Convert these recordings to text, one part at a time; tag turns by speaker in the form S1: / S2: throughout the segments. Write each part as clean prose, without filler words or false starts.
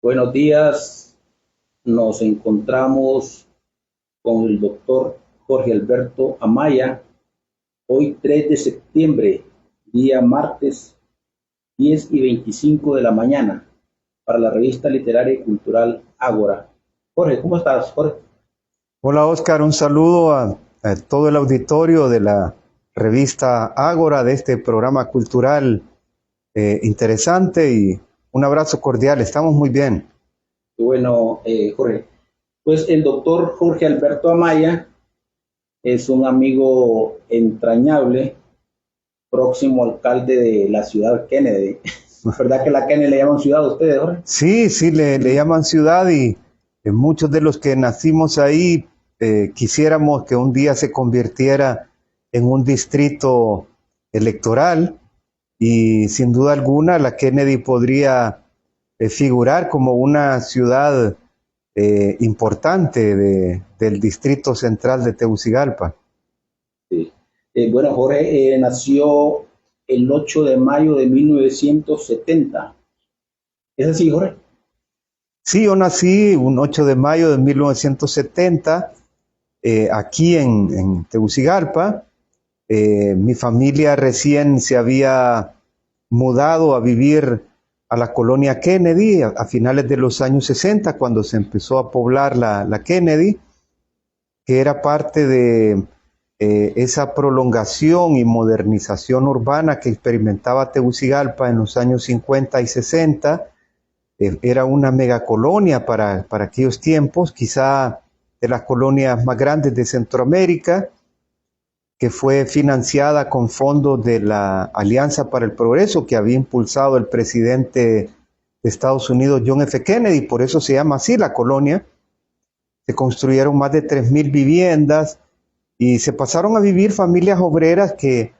S1: Buenos días, nos encontramos con el doctor Jorge Alberto Amaya, hoy 3 de septiembre, día martes, 10:25 de la mañana, para la revista literaria y cultural Ágora. Jorge, ¿cómo estás, Jorge?
S2: Hola Oscar, un saludo a todo el auditorio de la revista Ágora, de este programa cultural interesante, y un abrazo cordial. Estamos muy bien.
S1: Bueno, Jorge, pues el doctor Jorge Alberto Amaya es un amigo entrañable, próximo alcalde de la ciudad Kennedy. ¿Verdad que la Kennedy le llaman ciudad a ustedes, Jorge?
S2: Sí, le llaman ciudad, y muchos de los que nacimos ahí quisiéramos que un día se convirtiera en un distrito electoral, y sin duda alguna la Kennedy podría figurar como una ciudad importante del distrito central de Tegucigalpa.
S1: Sí. Bueno, Jorge nació el 8 de mayo de 1970. ¿Es así, Jorge?
S2: Sí, yo nací un 8 de mayo de 1970 aquí en Tegucigalpa. Mi familia recién se había mudado a vivir a la colonia Kennedy a finales de los años 60, cuando se empezó a poblar la Kennedy, que era parte de esa prolongación y modernización urbana que experimentaba Tegucigalpa en los años 50 y 60. Era una megacolonia para aquellos tiempos, quizá de las colonias más grandes de Centroamérica, que fue financiada con fondos de la Alianza para el Progreso que había impulsado el presidente de Estados Unidos, John F. Kennedy. Por eso se llama así la colonia. Se construyeron más de 3,000 viviendas y se pasaron a vivir familias obreras que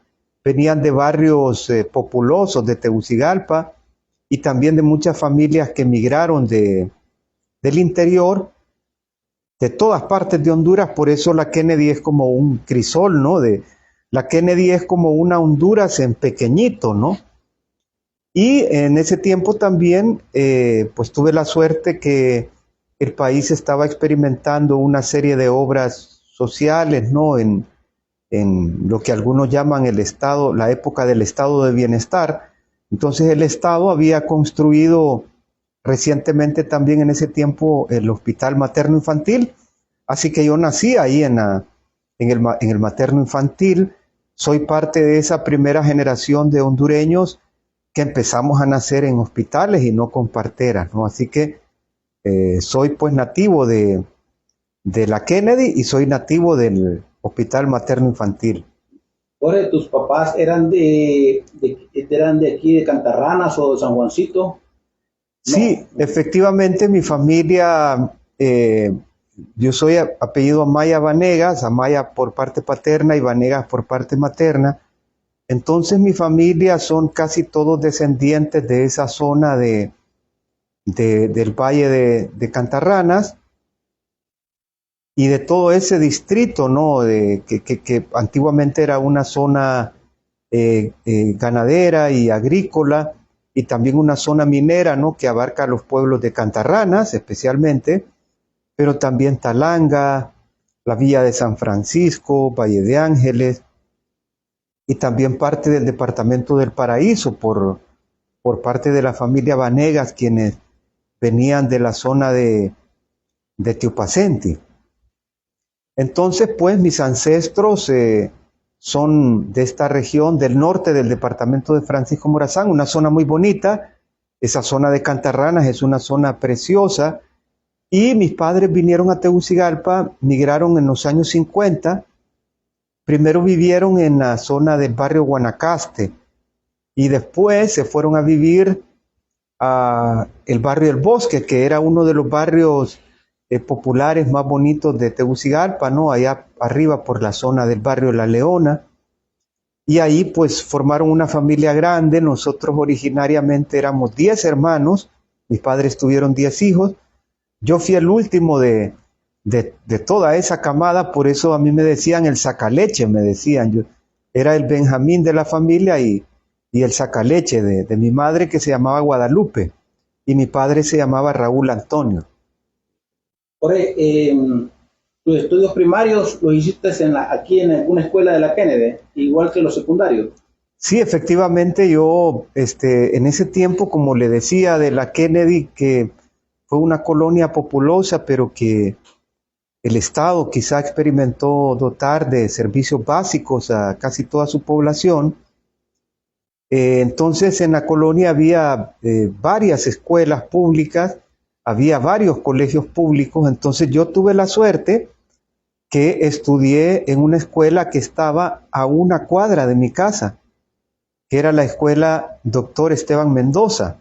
S2: venían de barrios populosos de Tegucigalpa, y también de muchas familias que emigraron del interior, de todas partes de Honduras. Por eso la Kennedy es como un crisol, ¿no? La Kennedy es como una Honduras en pequeñito, ¿no? Y en ese tiempo también, pues tuve la suerte que el país estaba experimentando una serie de obras sociales, ¿no? En lo que algunos llaman el estado, la época del estado de bienestar. Entonces el estado había construido recientemente también en ese tiempo el hospital materno infantil, así que yo nací ahí en el materno infantil. Soy parte de esa primera generación de hondureños que empezamos a nacer en hospitales y no con parteras, ¿no? Así que soy pues nativo de la Kennedy, y soy nativo del hospital materno infantil.
S1: Jorge, ¿tus papás eran de aquí, de Cantarranas o de San Juancito? No.
S2: Sí, efectivamente mi familia, yo soy apellido Amaya Vanegas, Amaya por parte paterna y Vanegas por parte materna. Entonces mi familia son casi todos descendientes de esa zona del Valle de Cantarranas, y de todo ese distrito, ¿no? Que antiguamente era una zona ganadera y agrícola, y también una zona minera, ¿no? Que abarca los pueblos de Cantarranas especialmente, pero también Talanga, la Villa de San Francisco, Valle de Ángeles, y también parte del departamento del Paraíso por parte de la familia Vanegas, quienes venían de la zona de Tiupacenti. Entonces, pues mis ancestros son de esta región del norte del departamento de Francisco Morazán, una zona muy bonita. Esa zona de Cantarranas es una zona preciosa, y mis padres vinieron a Tegucigalpa, migraron en los años 50. Primero vivieron en la zona del barrio Guanacaste, y después se fueron a vivir a el barrio El Bosque, que era uno de los barrios populares más bonitos de Tegucigalpa, ¿no? Allá arriba por la zona del barrio La Leona. Y ahí pues formaron una familia grande. Nosotros originariamente éramos 10 hermanos, mis padres tuvieron 10 hijos. Yo fui el último de toda esa camada, por eso a mí me decían el sacaleche, me decían. Yo era el Benjamín de la familia, y el sacaleche de mi madre, que se llamaba Guadalupe. y mi padre se llamaba Raúl Antonio.
S1: Jorge, tus estudios primarios los hiciste aquí en una escuela de la Kennedy, igual que los secundarios.
S2: Sí, efectivamente, yo en ese tiempo, como le decía, de la Kennedy, que fue una colonia populosa, pero que el Estado quizá experimentó dotar de servicios básicos a casi toda su población. Entonces en la colonia había varias escuelas públicas, había varios colegios públicos, entonces yo tuve la suerte que estudié en una escuela que estaba a una cuadra de mi casa, que era la escuela Doctor Esteban Mendoza.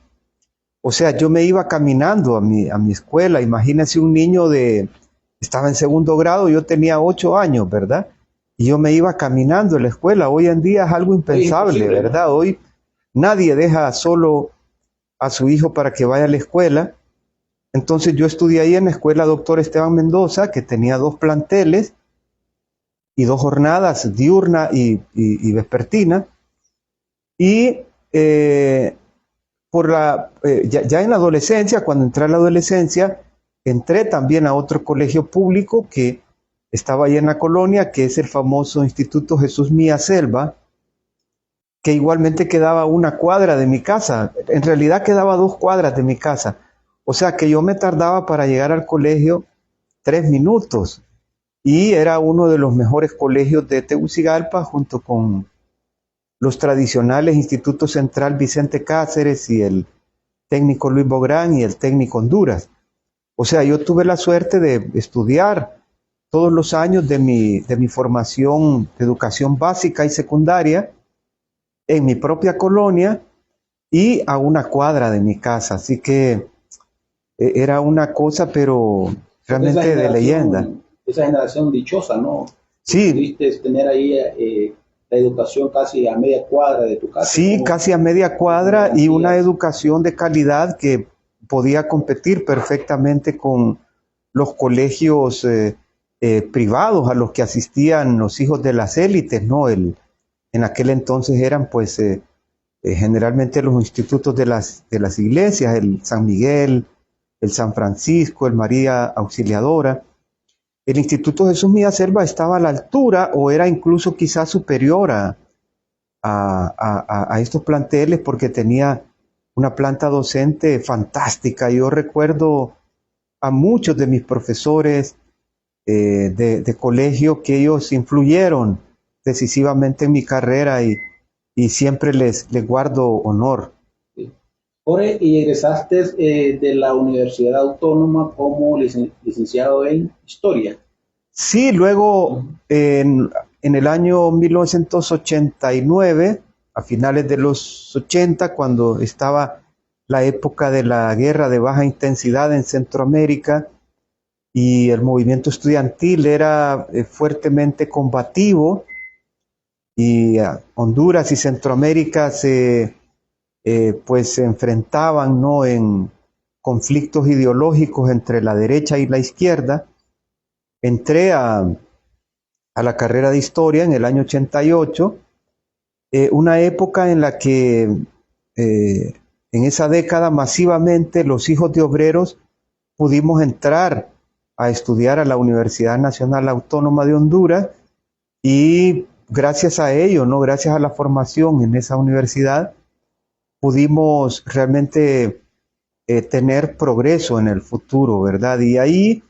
S2: O sea, yo me iba caminando a mi escuela. Imagínense un niño estaba en segundo grado, yo tenía 8 años, ¿verdad? Y yo me iba caminando a la escuela. Hoy en día es algo impensable, ¿verdad? Hoy nadie deja solo a su hijo para que vaya a la escuela. Entonces yo estudié ahí en la escuela Doctor Esteban Mendoza, que tenía 2 planteles y 2 jornadas, diurna y vespertina. Y ya en la adolescencia, cuando entré a la adolescencia, entré también a otro colegio público que estaba ahí en la colonia, que es el famoso Instituto Jesús Mía Selva, que igualmente quedaba a una cuadra de mi casa. En realidad quedaba a 2 cuadras de mi casa. O sea que yo me tardaba para llegar al colegio 3 minutos. Y era uno de los mejores colegios de Tegucigalpa, junto con los tradicionales Instituto Central Vicente Cáceres y el técnico Luis Bográn y el técnico Honduras. O sea, yo tuve la suerte de estudiar todos los años de mi formación de educación básica y secundaria en mi propia colonia y a una cuadra de mi casa. Así que era una cosa, pero realmente de leyenda.
S1: Esa generación dichosa, ¿no?
S2: Sí.
S1: Pudiste tener ahí la educación casi a media cuadra de tu casa.
S2: Sí, casi a media cuadra y una educación de calidad que podía competir perfectamente con los colegios privados a los que asistían los hijos de las élites, ¿no? En aquel entonces eran pues generalmente los institutos de las iglesias, el San Miguel, el San Francisco, el María Auxiliadora. El Instituto Jesús Mía Selva estaba a la altura o era incluso quizás superior a estos planteles porque tenía una planta docente fantástica. Yo recuerdo a muchos de mis profesores de colegio que ellos influyeron decisivamente en mi carrera y siempre les guardo honor.
S1: Jorge, y egresaste de la Universidad Autónoma como licenciado en Historia.
S2: Sí, luego en el año 1989, a finales de los 80, cuando estaba la época de la guerra de baja intensidad en Centroamérica y el movimiento estudiantil era fuertemente combativo y Honduras y Centroamérica se enfrentaban, ¿no?, en conflictos ideológicos entre la derecha y la izquierda. Entré a la carrera de Historia en el año 88, una época en la que en esa década masivamente los hijos de obreros pudimos entrar a estudiar a la Universidad Nacional Autónoma de Honduras y gracias a ello, ¿no?, gracias a la formación en esa universidad, pudimos realmente tener progreso en el futuro, ¿verdad? Y ahí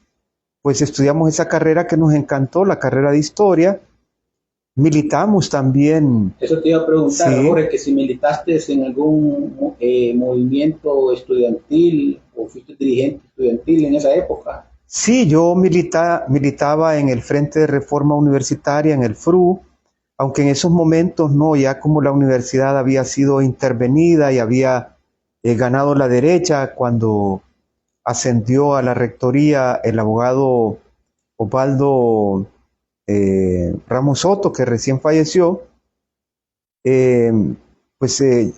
S2: pues estudiamos esa carrera que nos encantó, la carrera de Historia. Militamos también.
S1: Eso te iba a preguntar,
S2: sí.
S1: Jorge, que si militaste en algún movimiento estudiantil o fuiste dirigente estudiantil en esa época.
S2: Sí, yo militaba en el Frente de Reforma Universitaria, en el FRU, aunque en esos momentos no, ya como la universidad había sido intervenida y había ganado la derecha cuando ascendió a la rectoría el abogado Osvaldo Ramos Soto, que recién falleció,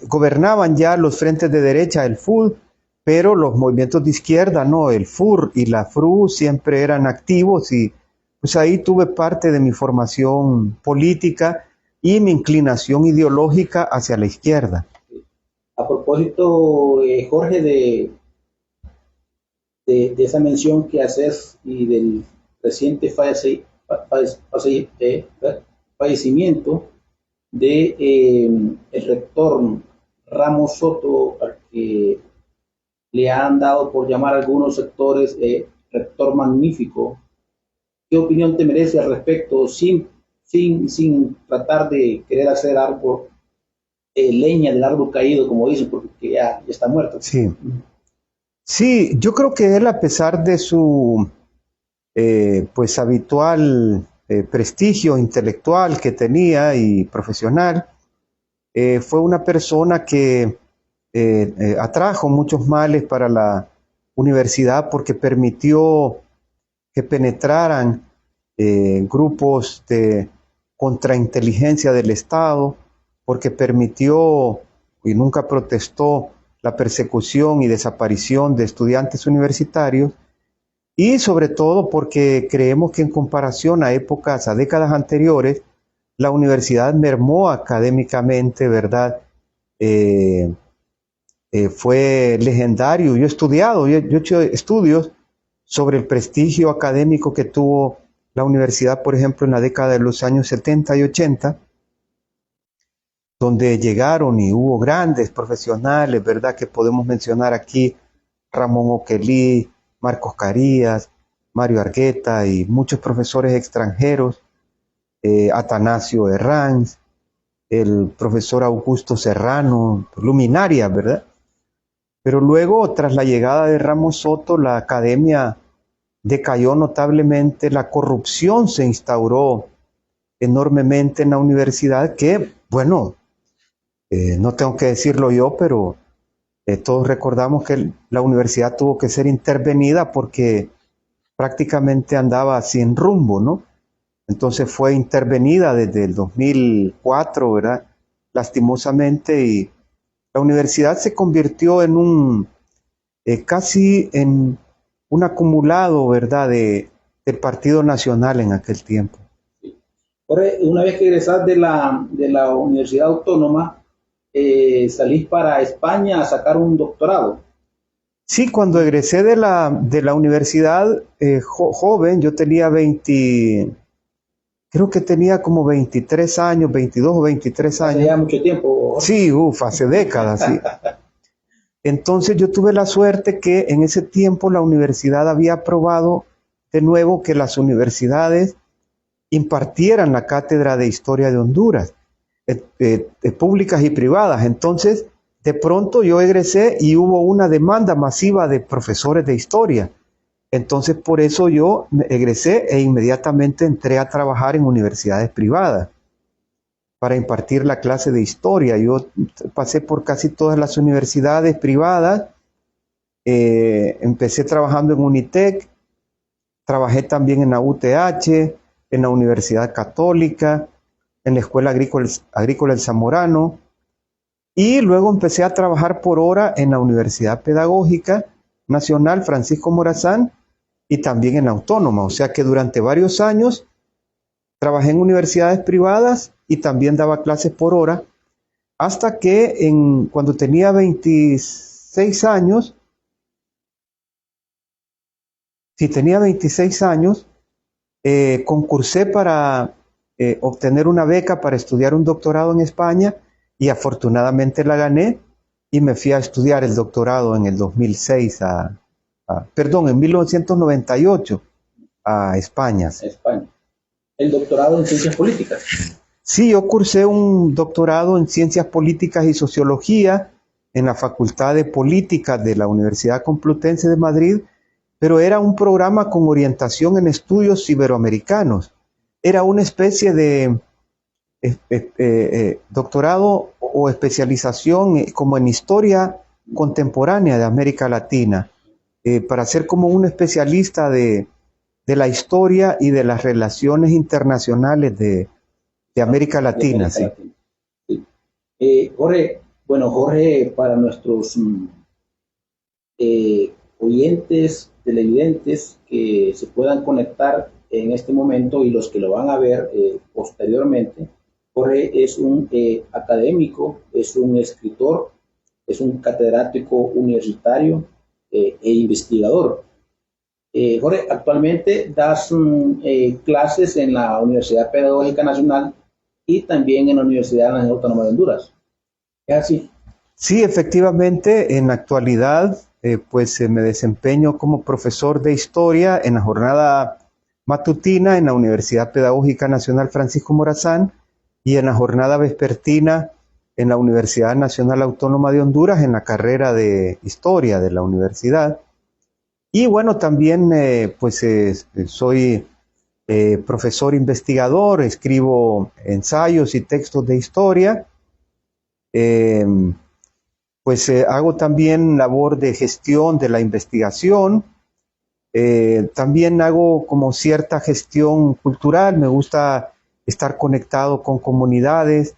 S2: gobernaban ya los frentes de derecha, el FUD, pero los movimientos de izquierda, no, el FUR y la FRU siempre eran activos y pues ahí tuve parte de mi formación política y mi inclinación ideológica hacia la izquierda.
S1: A propósito, Jorge, de esa mención que haces y del reciente fallecimiento de el rector Ramos Soto, al que le han dado por llamar a algunos sectores rector magnífico. ¿Qué opinión te merece al respecto, sin tratar de querer hacer árbol, leña del árbol caído, como dicen, porque ya está muerto?
S2: Sí. Sí, yo creo que él, a pesar de su pues habitual prestigio intelectual que tenía y profesional, fue una persona que atrajo muchos males para la universidad porque permitió que penetraran grupos de contrainteligencia del Estado, porque permitió y nunca protestó la persecución y desaparición de estudiantes universitarios, y sobre todo porque creemos que en comparación a décadas anteriores, la universidad mermó académicamente, ¿verdad? Fue legendario. Yo he estudiado, yo he hecho estudios sobre el prestigio académico que tuvo la universidad, por ejemplo, en la década de los años 70 y 80, donde llegaron y hubo grandes profesionales, ¿verdad? Que podemos mencionar aquí: Ramón Oquelí, Marcos Carías, Mario Argueta y muchos profesores extranjeros, Atanasio Herranz, el profesor Augusto Serrano, luminarias, ¿verdad? Pero luego, tras la llegada de Ramos Soto, la academia decayó notablemente, la corrupción se instauró enormemente en la universidad, que, bueno, no tengo que decirlo yo, pero todos recordamos que la universidad tuvo que ser intervenida porque prácticamente andaba sin rumbo, ¿no? Entonces fue intervenida desde el 2004, ¿verdad? Lastimosamente, y la universidad se convirtió en casi en un acumulado, ¿verdad?, del Partido Nacional en aquel tiempo.
S1: Jorge, una vez que egresás de la Universidad Autónoma, salís para España a sacar un doctorado.
S2: Sí, cuando egresé de la universidad, joven, yo tenía creo que tenía como 23 años, 22 o 23 años.
S1: Hace ya mucho tiempo.
S2: Sí, hace décadas, sí. Entonces yo tuve la suerte que en ese tiempo la universidad había aprobado de nuevo que las universidades impartieran la cátedra de Historia de Honduras, públicas y privadas. Entonces, de pronto yo egresé y hubo una demanda masiva de profesores de historia. Entonces, por eso yo egresé e inmediatamente entré a trabajar en universidades privadas para impartir la clase de historia. Yo pasé por casi todas las universidades privadas. Empecé trabajando en Unitec, trabajé también en la UTH, en la Universidad Católica, en la Escuela Agrícola El Zamorano, y luego empecé a trabajar por hora en la Universidad Pedagógica Nacional Francisco Morazán y también en la Autónoma. O sea que durante varios años trabajé en universidades privadas y también daba clases por hora, hasta que cuando tenía 26 años, concursé para obtener una beca para estudiar un doctorado en España, y afortunadamente la gané y me fui a estudiar el doctorado en el 2006 en 1998 a España.
S1: España. ¿El doctorado en ciencias políticas?
S2: Sí, yo cursé un doctorado en ciencias políticas y sociología en la Facultad de Políticas de la Universidad Complutense de Madrid, pero era un programa con orientación en estudios iberoamericanos. Era una especie de doctorado o especialización como en historia contemporánea de América Latina, para ser como un especialista de la historia y de las relaciones internacionales de América Latina. Sí.
S1: Jorge, para nuestros oyentes, televidentes que se puedan conectar en este momento y los que lo van a ver posteriormente, Jorge es un académico, es un escritor, es un catedrático universitario e investigador. Jorge, actualmente das clases en la Universidad Pedagógica Nacional y también en la Universidad Nacional Autónoma de Honduras. ¿Es así?
S2: Sí, efectivamente, en la actualidad, pues me desempeño como profesor de historia en la jornada matutina en la Universidad Pedagógica Nacional Francisco Morazán y en la jornada vespertina en la Universidad Nacional Autónoma de Honduras en la carrera de historia de la universidad. Y bueno, también soy profesor investigador, escribo ensayos y textos de historia. Eh, Hago también labor de gestión de la investigación. También hago como cierta gestión cultural. Me gusta estar conectado con comunidades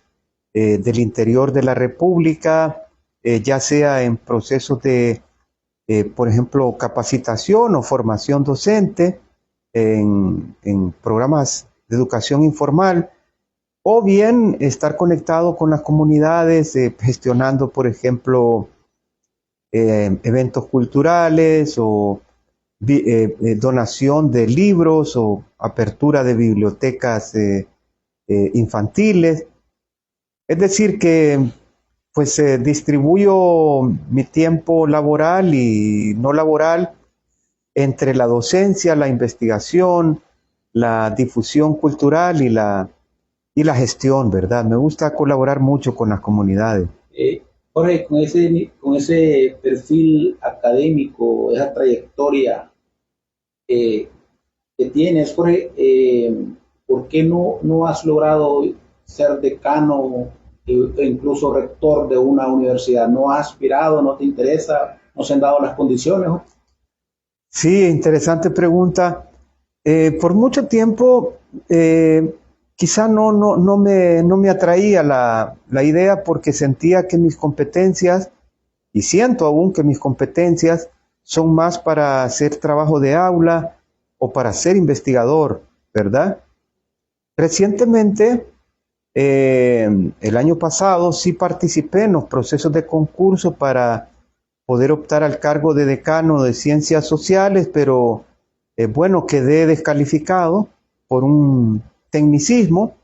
S2: del interior de la República, ya sea en procesos de, por ejemplo, capacitación o formación docente, en programas de educación informal, o bien estar conectado con las comunidades, gestionando, por ejemplo, eventos culturales o donación de libros o apertura de bibliotecas infantiles. Es decir, que pues distribuyo mi tiempo laboral y no laboral entre la docencia, la investigación, la difusión cultural y la gestión, ¿verdad? Me gusta colaborar mucho con las comunidades.
S1: Jorge, con ese perfil académico, esa trayectoria que tienes, Jorge, ¿por qué no has logrado ser decano e incluso rector de una universidad? ¿No has aspirado, no te interesa, no se han dado las condiciones, Jorge?
S2: Sí, interesante pregunta. Por mucho tiempo, quizá no me atraía la idea porque sentía que mis competencias, y siento aún que mis competencias son más para hacer trabajo de aula o para ser investigador, ¿verdad? Recientemente, el año pasado, sí participé en los procesos de concurso para poder optar al cargo de decano de Ciencias Sociales, pero bueno, quedé descalificado por un tecnicismo.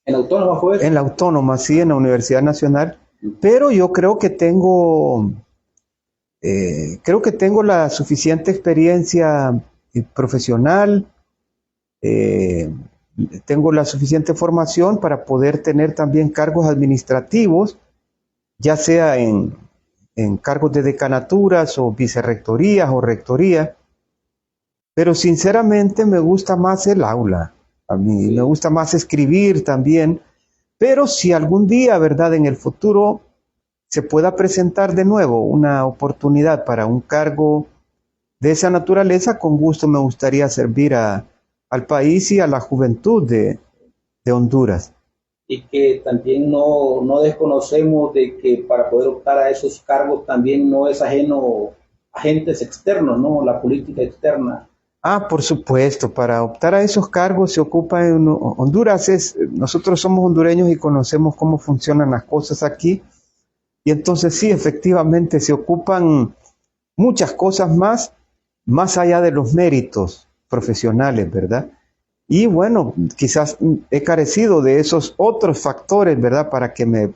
S1: ¿En la Autónoma fue eso?
S2: En la Autónoma, sí, en la Universidad Nacional, pero yo creo que tengo la suficiente experiencia profesional, tengo la suficiente formación para poder tener también cargos administrativos, ya sea en cargos de decanaturas o vicerrectorías o rectorías, pero sinceramente me gusta más el aula. A mí me gusta más escribir también, pero si algún día, ¿verdad?, en el futuro se pueda presentar de nuevo una oportunidad para un cargo de esa naturaleza, con gusto me gustaría servir al país y a la juventud de Honduras.
S1: Y que también no desconocemos de que para poder optar a esos cargos también no es ajeno a agentes externos, ¿no? La política externa.
S2: Por supuesto, para optar a esos cargos se ocupa en Honduras. Nosotros somos hondureños y conocemos cómo funcionan las cosas aquí. Y entonces sí, efectivamente se ocupan muchas cosas más allá de los méritos profesionales, ¿verdad? Y bueno, quizás he carecido de esos otros factores, ¿verdad? Para que me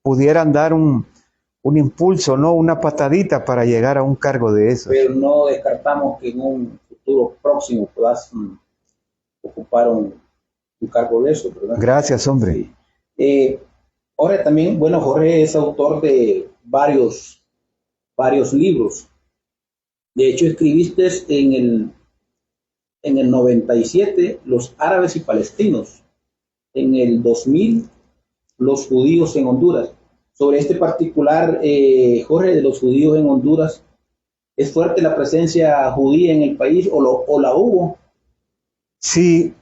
S2: pudieran dar un impulso, ¿no? Una patadita para llegar a un cargo de esos.
S1: Pero no descartamos que en un futuro próximo puedas ocupar un cargo de eso, ¿verdad?
S2: Gracias, hombre.
S1: Sí. Ahora también, bueno, Jorge es autor de varios libros. De hecho, escribiste en el 97 Los árabes y palestinos. En el 2000 Los judíos en Honduras. Sobre este particular, Jorge, de los judíos en Honduras, ¿es fuerte la presencia judía en el país o la hubo?
S2: Sí,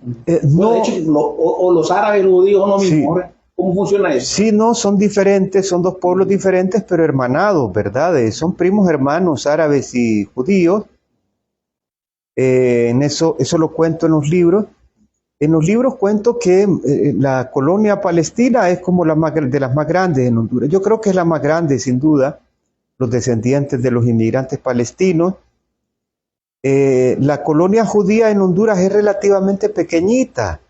S1: no. De hecho, o los árabes y los judíos son lo mismo, sí. Jorge. ¿Cómo funciona eso?
S2: Sí, no, son diferentes, son dos pueblos diferentes, pero hermanados, ¿verdad? Son primos hermanos árabes y judíos. Eso lo cuento en los libros. En los libros cuento que la colonia palestina es como de las más grandes en Honduras. Yo creo que es la más grande, sin duda, los descendientes de los inmigrantes palestinos. la colonia judía en Honduras es relativamente pequeñita,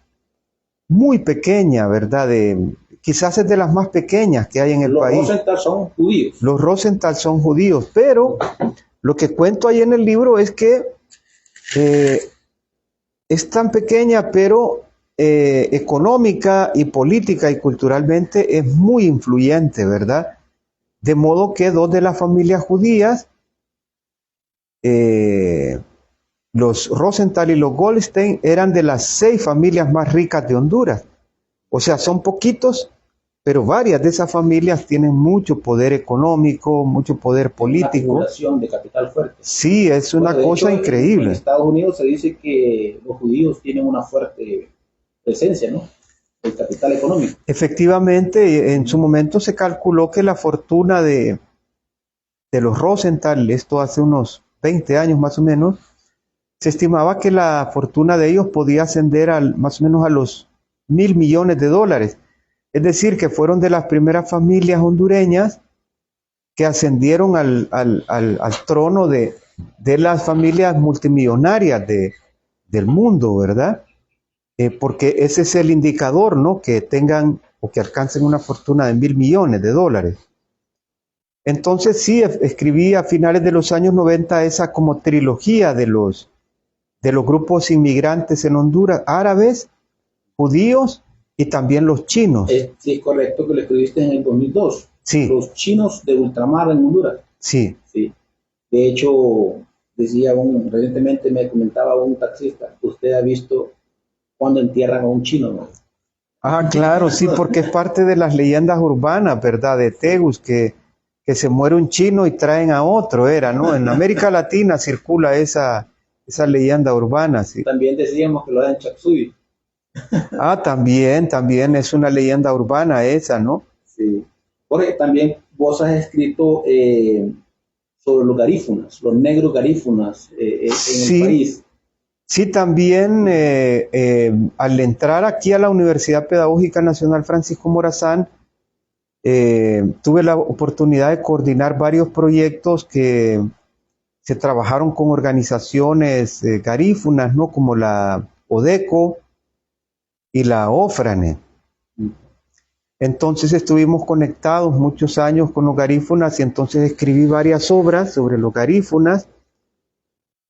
S2: muy pequeña, ¿verdad? Quizás es de las más pequeñas que hay en el país.
S1: Los Rosenthal son judíos.
S2: Los Rosenthal son judíos, pero lo que cuento ahí en el libro es que es tan pequeña, pero económica y política y culturalmente es muy influyente, ¿verdad? De modo que dos de las familias judías, los Rosenthal y los Goldstein, eran de las 6 familias más ricas de Honduras. O sea, son poquitos, pero varias de esas familias tienen mucho poder económico, mucho poder político.
S1: Una acumulación de capital fuerte.
S2: Sí, es una cosa increíble.
S1: En Estados Unidos se dice que los judíos tienen una fuerte presencia, ¿no? El capital económico.
S2: Efectivamente, en su momento se calculó que la fortuna de los Rosenthal, esto hace unos 20 años más o menos, se estimaba que la fortuna de ellos podía ascender más o menos a los $1.000 millones. Es decir, que fueron de las primeras familias hondureñas que ascendieron al trono de las familias multimillonarias del mundo, ¿verdad? Porque ese es el indicador, ¿no? Que tengan o que alcancen una fortuna de $1.000 millones. Entonces sí, escribí a finales de los años 90 esa como trilogía de los grupos inmigrantes en Honduras, árabes, judíos y también los chinos.
S1: Sí, es correcto que lo escribiste en el 2002.
S2: Sí.
S1: Los chinos de ultramar en Honduras.
S2: Sí.
S1: Sí. De hecho, recientemente me comentaba un taxista, usted ha visto cuando entierran a un chino, ¿no?
S2: Ah, claro, sí, porque es parte de las leyendas urbanas, ¿verdad? De Tegus, que se muere un chino y traen a otro, ¿no? En América Latina circula esa leyenda urbana, sí.
S1: También decíamos que lo dan Chapsui.
S2: Ah, también es una leyenda urbana esa, ¿no?
S1: Sí. Jorge, también vos has escrito sobre los garífunas, los negros garífunas en el país.
S2: Sí, también al entrar aquí a la Universidad Pedagógica Nacional Francisco Morazán, tuve la oportunidad de coordinar varios proyectos que se trabajaron con organizaciones garífunas, ¿no? Como la ODECO y la OFRANE. Entonces estuvimos conectados muchos años con los garífunas y entonces escribí varias obras sobre los garífunas.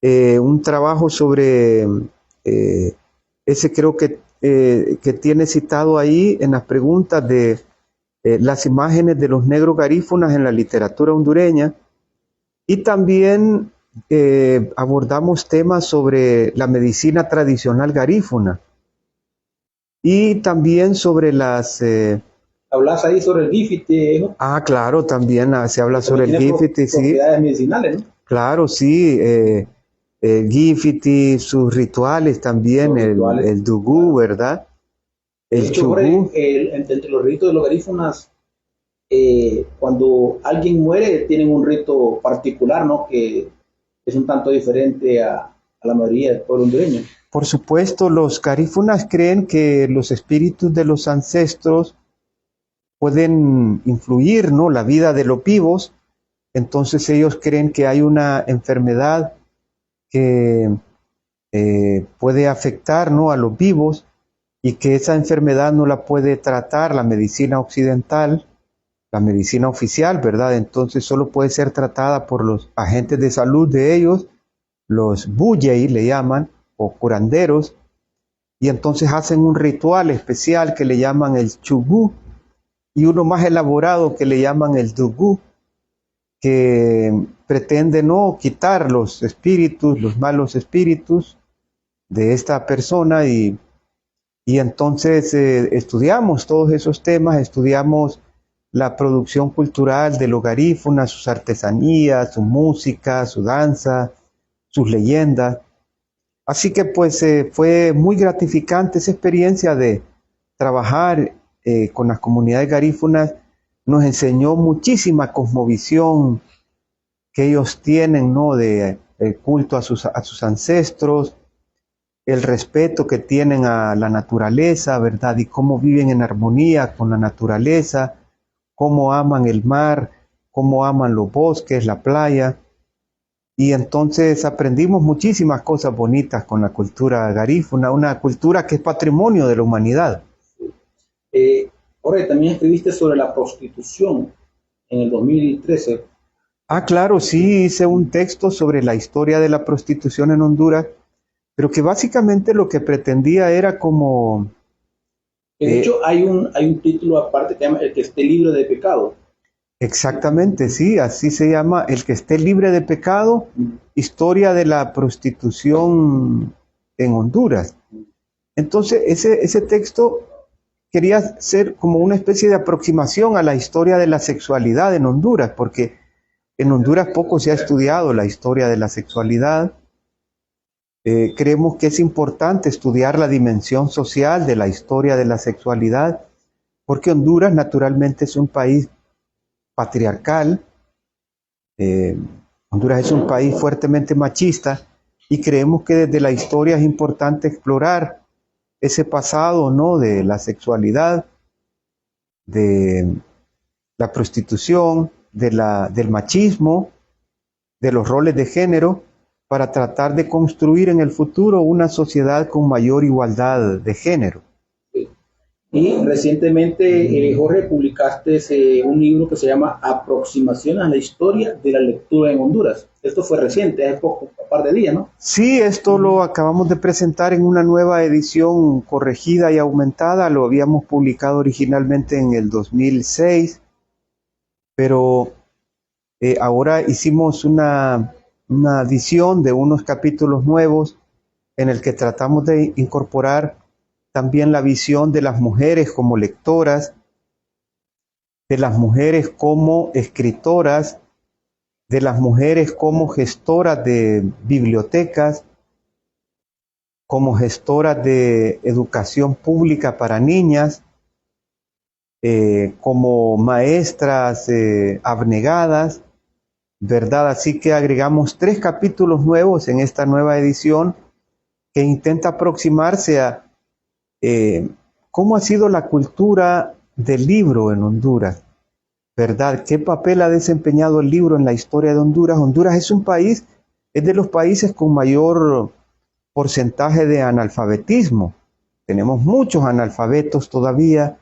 S2: Un trabajo sobre ese creo que tiene citado ahí en las preguntas de las imágenes de los negros garífunas en la literatura hondureña, y también abordamos temas sobre la medicina tradicional garífuna y también sobre las...
S1: Hablas ahí sobre el gífite, ¿no?
S2: Ah, claro, también se habla sobre el gífite, sí.
S1: Propiedades medicinales, ¿no?
S2: Claro, sí. El gífiti, sus rituales también, el dugú, ¿verdad?
S1: El chugú. Entre los ritos de los garífunas, cuando alguien muere, tienen un rito particular, ¿no? Que es un tanto diferente a la mayoría del pueblo hondureño.
S2: Por supuesto, los garífunas creen que los espíritus de los ancestros pueden influir, ¿no? La vida de los vivos. Entonces ellos creen que hay una enfermedad que puede afectar, ¿no? A los vivos, y que esa enfermedad no la puede tratar la medicina occidental, la medicina oficial, ¿verdad? Entonces solo puede ser tratada por los agentes de salud de ellos, los buyei le llaman, o curanderos, y entonces hacen un ritual especial que le llaman el chugú, y uno más elaborado que le llaman el dugú, que pretende no quitar los espíritus, los malos espíritus de esta persona, y entonces estudiamos todos esos temas, estudiamos la producción cultural de los garífunas, sus artesanías, su música, su danza, sus leyendas. Así que pues fue muy gratificante esa experiencia de trabajar con las comunidades garífunas. Nos enseñó muchísima cosmovisión que ellos tienen, ¿no? De el culto a sus ancestros, el respeto que tienen a la naturaleza, ¿verdad? Y cómo viven en armonía con la naturaleza, cómo aman el mar, cómo aman los bosques, la playa. Y entonces aprendimos muchísimas cosas bonitas con la cultura garífuna, una cultura que es patrimonio de la humanidad.
S1: Jorge, también escribiste sobre la prostitución en el 2013.
S2: Ah, claro, sí, hice un texto sobre la historia de la prostitución en Honduras, pero que básicamente lo que pretendía era como...
S1: De hecho, hay un título aparte que se llama El que esté libre de pecado.
S2: Exactamente, sí, así se llama, El que esté libre de pecado, historia de la prostitución en Honduras. Entonces, ese texto quería ser como una especie de aproximación a la historia de la sexualidad en Honduras, porque en Honduras poco se ha estudiado la historia de la sexualidad. Creemos que es importante estudiar la dimensión social de la historia de la sexualidad, porque Honduras naturalmente es un país patriarcal. Honduras es un país fuertemente machista y creemos que desde la historia es importante explorar ese pasado, ¿no?, de la sexualidad, de la prostitución, del machismo, de los roles de género, para tratar de construir en el futuro una sociedad con mayor igualdad de género.
S1: Y recientemente, Jorge, publicaste un libro que se llama Aproximación a la historia de la lectura en Honduras. Esto fue reciente, hace poco, un par de días, ¿no?
S2: Sí, esto lo acabamos de presentar en una nueva edición corregida y aumentada. Lo habíamos publicado originalmente en el 2006, pero ahora hicimos una edición de unos capítulos nuevos en el que tratamos de incorporar también la visión de las mujeres como lectoras, de las mujeres como escritoras, de las mujeres como gestoras de bibliotecas, como gestoras de educación pública para niñas, como maestras abnegadas, ¿verdad? Así que agregamos 3 capítulos nuevos en esta nueva edición que intenta aproximarse a cómo ha sido la cultura del libro en Honduras, ¿verdad? ¿Qué papel ha desempeñado el libro en la historia de Honduras? Honduras es un país, es de los países con mayor porcentaje de analfabetismo. Tenemos muchos analfabetos todavía.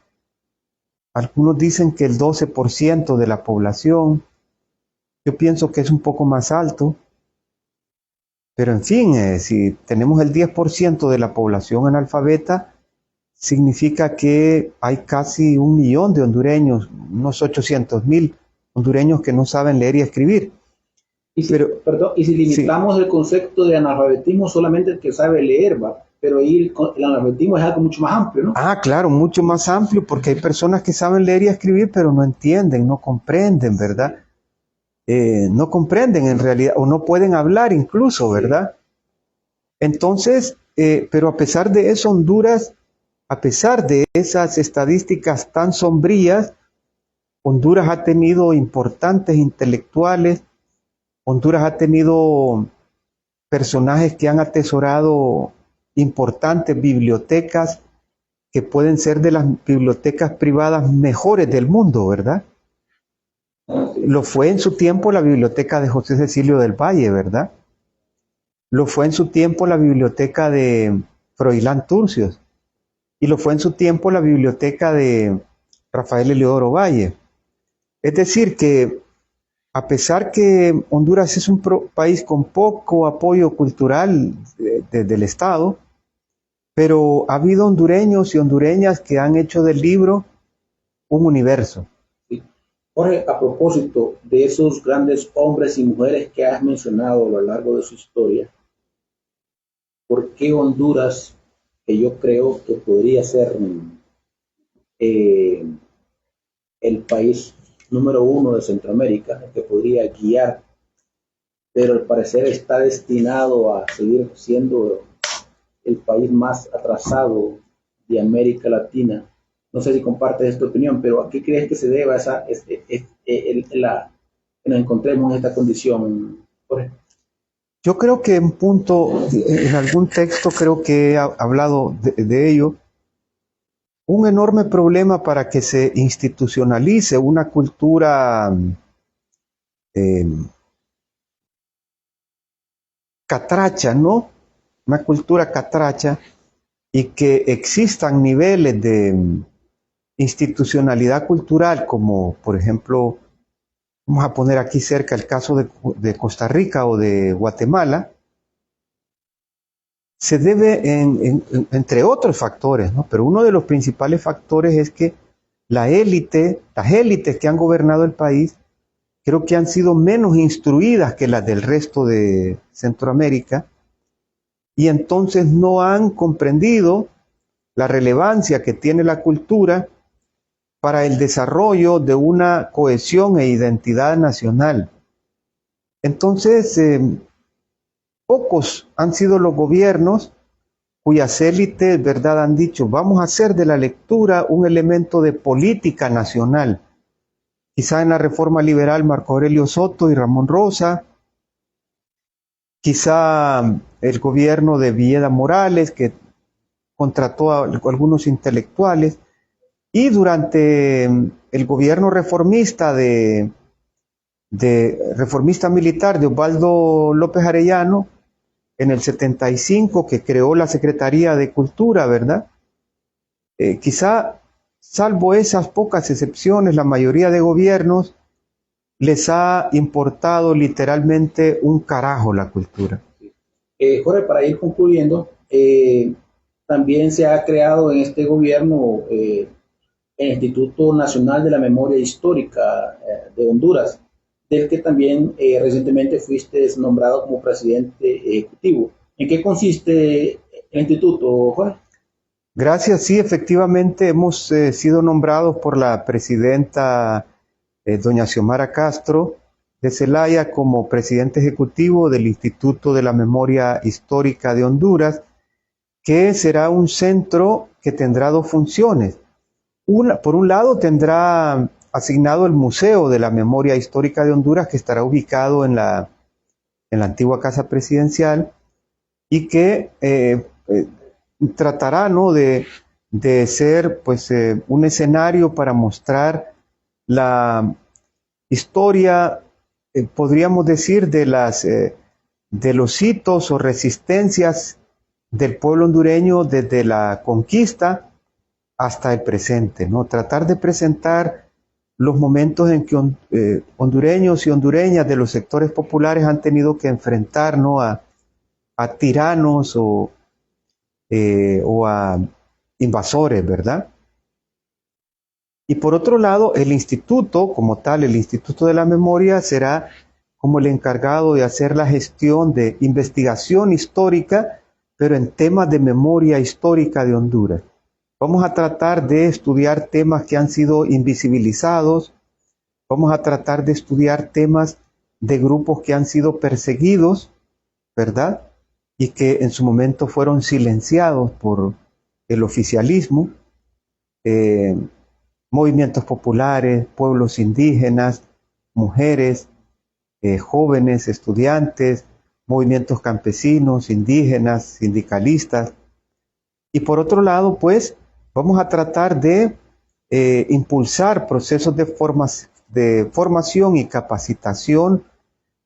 S2: Algunos dicen que el 12% de la población. Yo pienso que es un poco más alto. Pero en fin, si tenemos el 10% de la población analfabeta, significa que hay casi 1 millón de hondureños, unos 800,000 hondureños que no saben leer y escribir.
S1: Y si limitamos el concepto de analfabetismo solamente el que sabe leer, ¿va? Pero ahí el analfabetismo es algo mucho más amplio, ¿no?
S2: Ah, claro, mucho más amplio, porque hay personas que saben leer y escribir, pero no entienden, no comprenden, ¿verdad? No comprenden en realidad, o no pueden hablar incluso, ¿verdad? Entonces, pero a pesar de eso, Honduras, a pesar de esas estadísticas tan sombrías, Honduras ha tenido importantes intelectuales, Honduras ha tenido personajes que han atesorado importantes bibliotecas que pueden ser de las bibliotecas privadas mejores del mundo, ¿verdad? Lo fue en su tiempo la biblioteca de José Cecilio del Valle, ¿verdad? Lo fue en su tiempo la biblioteca de Froilán Turcios. Y lo fue en su tiempo la biblioteca de Rafael Eliodoro Valle. Es decir, que a pesar que Honduras es un país con poco apoyo cultural del Estado, pero ha habido hondureños y hondureñas que han hecho del libro un universo.
S1: Sí. Jorge, a propósito de esos grandes hombres y mujeres que has mencionado a lo largo de su historia, ¿por qué Honduras, que yo creo que podría ser el país número 1 de Centroamérica, que podría guiar, pero al parecer está destinado a seguir siendo el país más atrasado de América Latina? No sé si compartes esta opinión, pero ¿a qué crees que se deba que nos encontremos en esta condición, Jorge?
S2: Yo creo que en algún texto creo que he hablado de ello, un enorme problema para que se institucionalice una cultura catracha, ¿no? Una cultura catracha, y que existan niveles de institucionalidad cultural, como por ejemplo, vamos a poner aquí cerca el caso de Costa Rica o de Guatemala, se debe, entre otros factores, ¿no? Pero uno de los principales factores es que las élites que han gobernado el país, creo que han sido menos instruidas que las del resto de Centroamérica, y entonces no han comprendido la relevancia que tiene la cultura para el desarrollo de una cohesión e identidad nacional. Entonces, pocos han sido los gobiernos cuyas élites, verdad, han dicho, vamos a hacer de la lectura un elemento de política nacional. Quizá en la reforma liberal Marco Aurelio Soto y Ramón Rosa, quizá el gobierno de Villeda Morales, que contrató a algunos intelectuales, y durante el gobierno reformista reformista militar de Osvaldo López Arellano, en el 75, que creó la Secretaría de Cultura, ¿verdad? Quizá, salvo esas pocas excepciones, la mayoría de gobiernos les ha importado literalmente un carajo la cultura.
S1: Jorge, para ir concluyendo, también se ha creado en este gobierno el Instituto Nacional de la Memoria Histórica de Honduras, del que también recientemente fuiste nombrado como presidente ejecutivo. ¿En qué consiste el instituto, Jorge?
S2: Gracias, sí, efectivamente hemos sido nombrados por la presidenta doña Xiomara Castro de Zelaya como presidente ejecutivo del Instituto de la Memoria Histórica de Honduras, que será un centro que tendrá dos funciones. Por un lado, tendrá asignado el Museo de la Memoria Histórica de Honduras, que estará ubicado en la antigua Casa Presidencial, y que tratará, ¿no?, de ser pues, un escenario para mostrar la historia, podríamos decir, de los hitos o resistencias del pueblo hondureño desde la conquista hasta el presente, ¿no? Tratar de presentar los momentos en que hondureños y hondureñas de los sectores populares han tenido que enfrentar, ¿no?, a tiranos o a invasores, ¿verdad? Y por otro lado, el instituto, como tal, el Instituto de la Memoria, será como el encargado de hacer la gestión de investigación histórica, pero en temas de memoria histórica de Honduras. Vamos a tratar de estudiar temas que han sido invisibilizados, vamos a tratar de estudiar temas de grupos que han sido perseguidos, ¿verdad?, y que en su momento fueron silenciados por el oficialismo, movimientos populares, pueblos indígenas, mujeres, jóvenes, estudiantes, movimientos campesinos, indígenas, sindicalistas. Y por otro lado, pues, vamos a tratar de impulsar procesos de formación y capacitación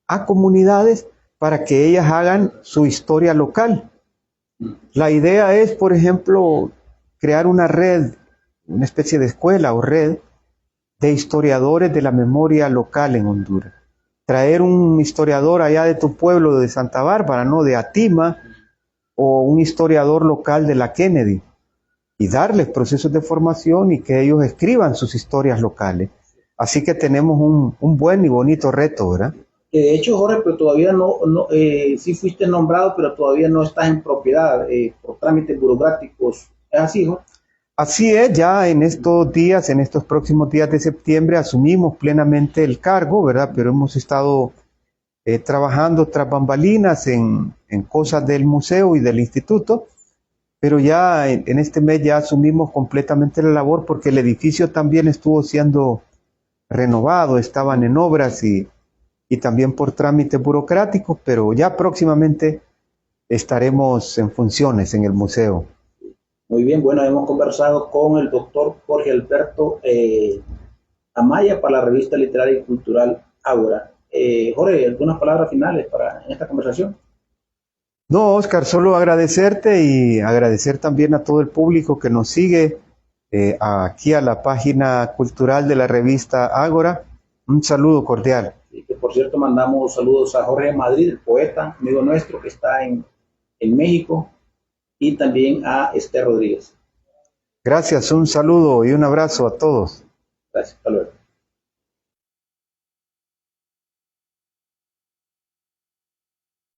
S2: a comunidades para que ellas hagan su historia local. La idea es, por ejemplo, crear una red, una especie de escuela o red de historiadores de la memoria local en Honduras. Traer un historiador allá de tu pueblo, de Santa Bárbara, ¿no?, de Atima, o un historiador local de la Kennedy, y darles procesos de formación y que ellos escriban sus historias locales. Así que tenemos un buen y bonito reto, ¿verdad?
S1: De hecho, Jorge, pero todavía sí fuiste nombrado, pero todavía no estás en propiedad por trámites burocráticos. ¿Es así, Jorge?
S2: Así es, ya en estos días, en estos próximos días de septiembre, asumimos plenamente el cargo, ¿verdad? Pero hemos estado trabajando tras bambalinas en cosas del museo y del instituto, pero ya en este mes ya asumimos completamente la labor porque el edificio también estuvo siendo renovado, estaban en obras y también por trámites burocráticos, pero ya próximamente estaremos en funciones en el museo.
S1: Muy bien, bueno, hemos conversado con el doctor Jorge Alberto Amaya para la revista literaria y cultural Ágora. Jorge, ¿algunas palabras finales en esta conversación?
S2: No, Oscar, solo agradecerte y agradecer también a todo el público que nos sigue aquí a la página cultural de la revista Ágora. Un saludo cordial.
S1: Y que por cierto mandamos saludos a Jorge Madrid, el poeta, amigo nuestro que está en México, y también a Esther Rodríguez.
S2: Gracias, un saludo y un abrazo a todos.
S1: Gracias, hasta luego.